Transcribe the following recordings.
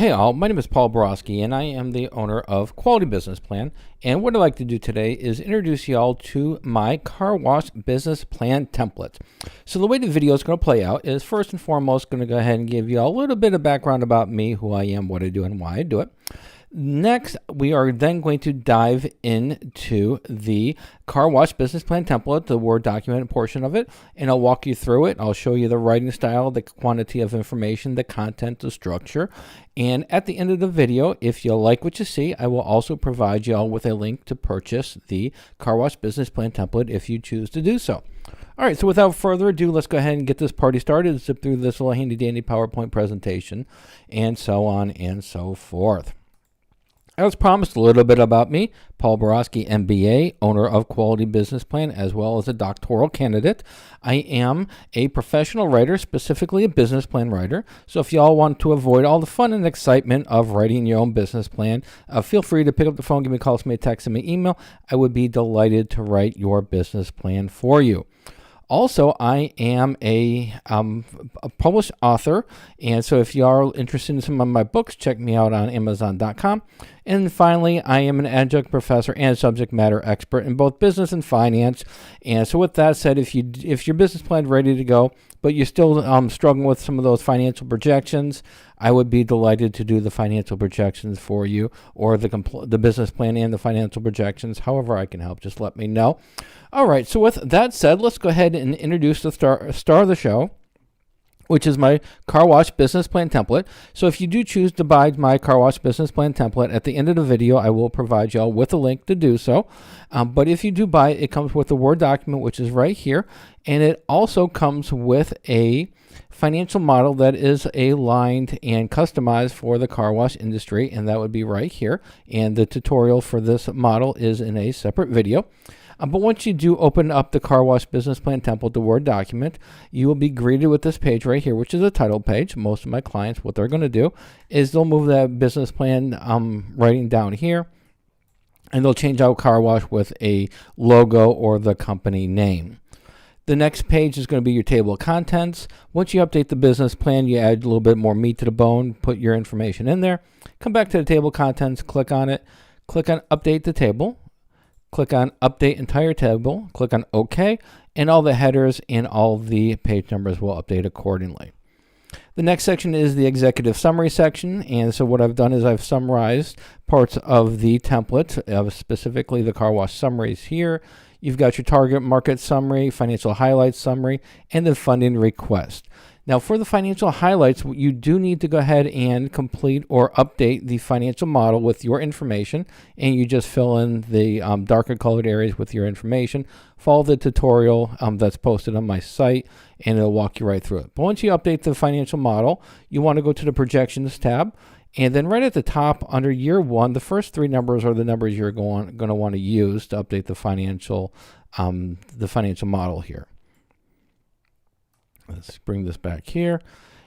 Hey all, my name is Paul Borosky and I am the owner of Quality Business Plan. And what I'd like to do today is introduce y'all to my Carwash business plan template. So the way the video is going to play out is first and foremost going to go ahead and give you a little bit of background about me, who I am, what I do, and why I do it. Next, we are then going to dive into the Carwash business plan template, the Word document portion of it, and I'll walk you through it. I'll show you the writing style, the quantity of information, the content, the structure. And at the end of the video, if you like what you see, I will also provide you all with a link to purchase the Carwash business plan template if you choose to do so. All right, so without further ado, let's go ahead and get this party started, zip through this little handy-dandy PowerPoint presentation, and so on and so forth. As promised, a little bit about me, Paul Borosky, MBA, owner of Quality Business Plan, as well as a doctoral candidate. I am a professional writer, specifically a business plan writer. So if y'all want to avoid all the fun and excitement of writing your own business plan, feel free to pick up the phone, give me a call, send me a text, send me an email. I would be delighted to write your business plan for you. Also, I am a published author, and so if you are interested in some of my books, check me out on Amazon.com. And finally, I am an adjunct professor and subject matter expert in both business and finance. And so with that said, if your business plan is ready to go, but you're still struggling with some of those financial projections, I would be delighted to do the financial projections for you, or the business plan and the financial projections. However I can help, just let me know. All right, so with that said, let's go ahead and introduce the star of the show, which is my Carwash business plan template. So if you do choose to buy my Carwash business plan template, at the end of the video, I will provide y'all with a link to do so. But if you do buy it, it comes with a Word document, which is right here. And it also comes with a financial model that is aligned and customized for the car wash industry. And that would be right here. And the tutorial for this model is in a separate video. But once you do open up the Carwash business plan template, the Word document, you will be greeted with this page right here, which is a title page. Most of my clients, what they're going to do is they'll move that business plan writing down here, and they'll change out Carwash with a logo or the company name. The next page is going to be your table of contents. Once you update the business plan, you add a little bit more meat to the bone, put your information in there. Come back to the table of contents, click on it, click on Update the Table. Click on Update Entire Table, click on OK, and all the headers and all the page numbers will update accordingly. The next section is the executive summary section, and so what I've done is I've summarized parts of the template, specifically the car wash summaries here. You've got your target market summary, financial highlights summary, and the funding request. Now for the financial highlights, you do need to go ahead and complete or update the financial model with your information, and you just fill in the darker colored areas with your information. Follow the tutorial that's posted on my site, and it'll walk you right through it. But once you update the financial model, you want to go to the projections tab, and then right at the top under year one, the first three numbers are the numbers you're going to want to use to update the financial model here. Let's bring this back here.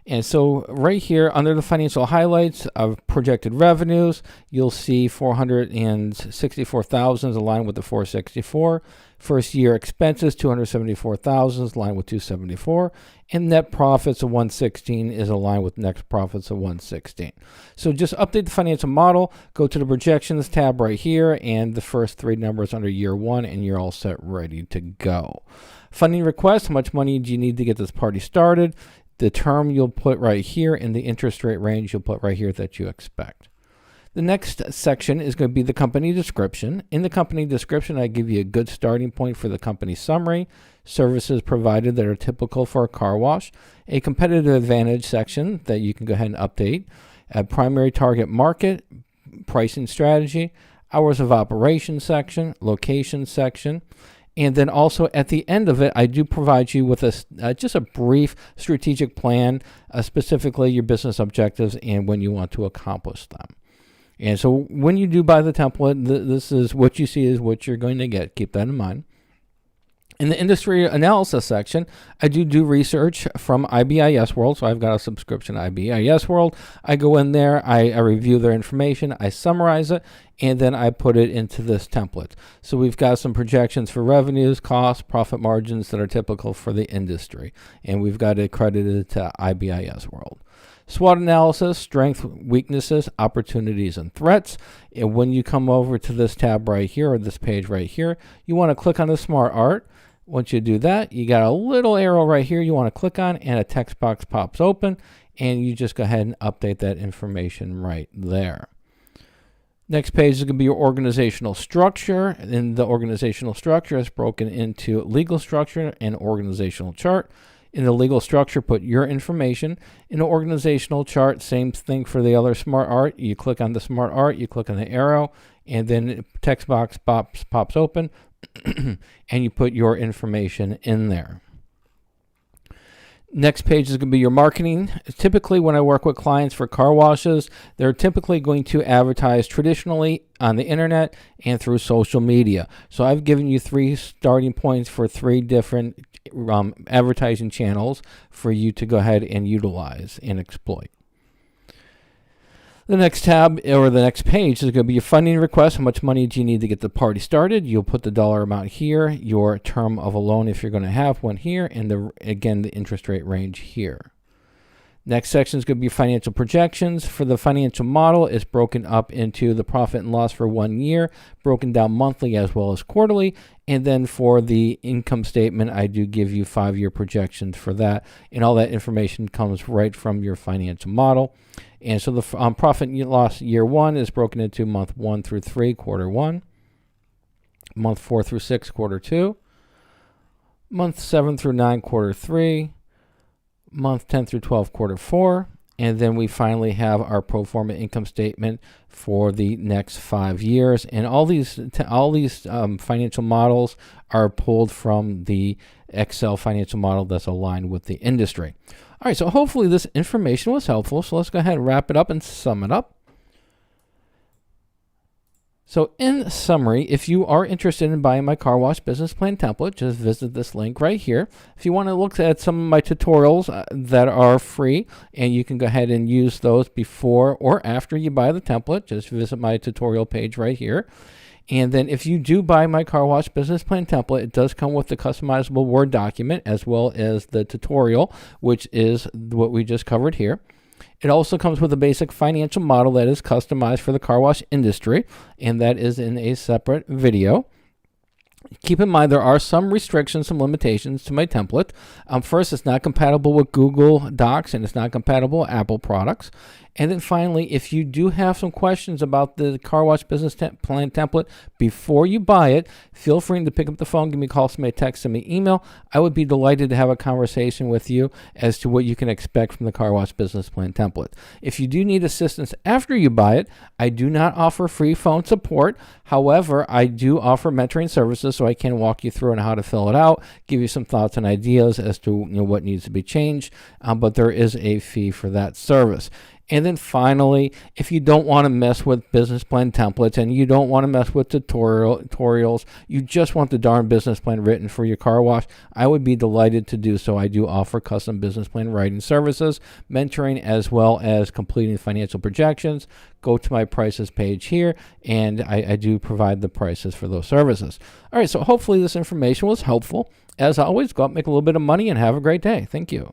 And so right here under the financial highlights of projected revenues, you'll see 464,000 is aligned with the 464. First year expenses, 274,000 is aligned with 274. And net profits of 116 is aligned with net profits of 116. So just update the financial model, go to the projections tab right here, and the first three numbers under year one, and you're all set, ready to go. Funding request, how much money do you need to get this party started? The term you'll put right here, and the interest rate range you'll put right here that you expect. The next section is going to be the company description. In the company description, I give you a good starting point for the company summary, services provided that are typical for a car wash, a competitive advantage section that you can go ahead and update, a primary target market, pricing strategy, hours of operation section, location section. And then also at the end of it, I do provide you with just a brief strategic plan, specifically your business objectives and when you want to accomplish them. And so when you do buy the template, this is what you see is what you're going to get. Keep that in mind. In the industry analysis section, I do research from IBIS World. So I've got a subscription to IBIS World. I go in there, I review their information, I summarize it, and then I put it into this template. So we've got some projections for revenues, costs, profit margins that are typical for the industry. And we've got it credited to IBIS World. SWOT analysis, strengths, weaknesses, opportunities, and threats. And when you come over to this tab right here, or this page right here, you want to click on the Smart Art. Once you do that, you got a little arrow right here you want to click on, and a text box pops open, and you just go ahead and update that information right there. Next page is going to be your organizational structure. And the organizational structure is broken into legal structure and organizational chart. In the legal structure, put your information. In the organizational chart, same thing for the other Smart Art. You click on the Smart Art, you click on the arrow, and then the text box pops open, and you put your information in there. Next page is going to be your marketing. Typically, when I work with clients for car washes, they're typically going to advertise traditionally on the internet and through social media. So I've given you 3 starting points for 3 different advertising channels for you to go ahead and utilize and exploit. The next tab, or the next page, is going to be your funding request. How much money do you need to get the party started? You'll put the dollar amount here, your term of a loan if you're going to have one here, and again, the interest rate range here. Next section is going to be financial projections. For the financial model, it's broken up into the profit and loss for 1 year, broken down monthly as well as quarterly. And then for the income statement, I do give you 5-year projections for that. And all that information comes right from your financial model. And so the profit and loss year 1 is broken into month 1 through 3, quarter 1, month 4 through 6, quarter 2, month 7 through 9, quarter 3, month 10 through 12, quarter 4, and then we finally have our pro forma income statement for the next 5 years. And all these financial models are pulled from the Excel financial model that's aligned with the industry. All right, so hopefully this information was helpful. So let's go ahead and wrap it up and sum it up. So in summary, if you are interested in buying my car wash business plan template, just visit this link right here. If you want to look at some of my tutorials that are free, and you can go ahead and use those before or after you buy the template, just visit my tutorial page right here. And then if you do buy my car wash business plan template, it does come with the customizable Word document as well as the tutorial, which is what we just covered here. It also comes with a basic financial model that is customized for the car wash industry, and that is in a separate video. Keep in mind there are some restrictions, some limitations to my template. First, it's not compatible with Google Docs, and it's not compatible with Apple products. And then finally, if you do have some questions about the car wash business plan template before you buy it, feel free to pick up the phone, give me a call, send me a text, send me an email. I would be delighted to have a conversation with you as to what you can expect from the car wash business plan template. If you do need assistance after you buy it, I do not offer free phone support. However, I do offer mentoring services, so I can walk you through on how to fill it out, give you some thoughts and ideas as to what needs to be changed, but there is a fee for that service. And then finally, if you don't want to mess with business plan templates and you don't want to mess with tutorials, you just want the darn business plan written for your car wash, I would be delighted to do so. I do offer custom business plan writing services, mentoring, as well as completing financial projections. Go to my prices page here, and I do provide the prices for those services. All right, so hopefully this information was helpful. As always, go out and make a little bit of money and have a great day. Thank you.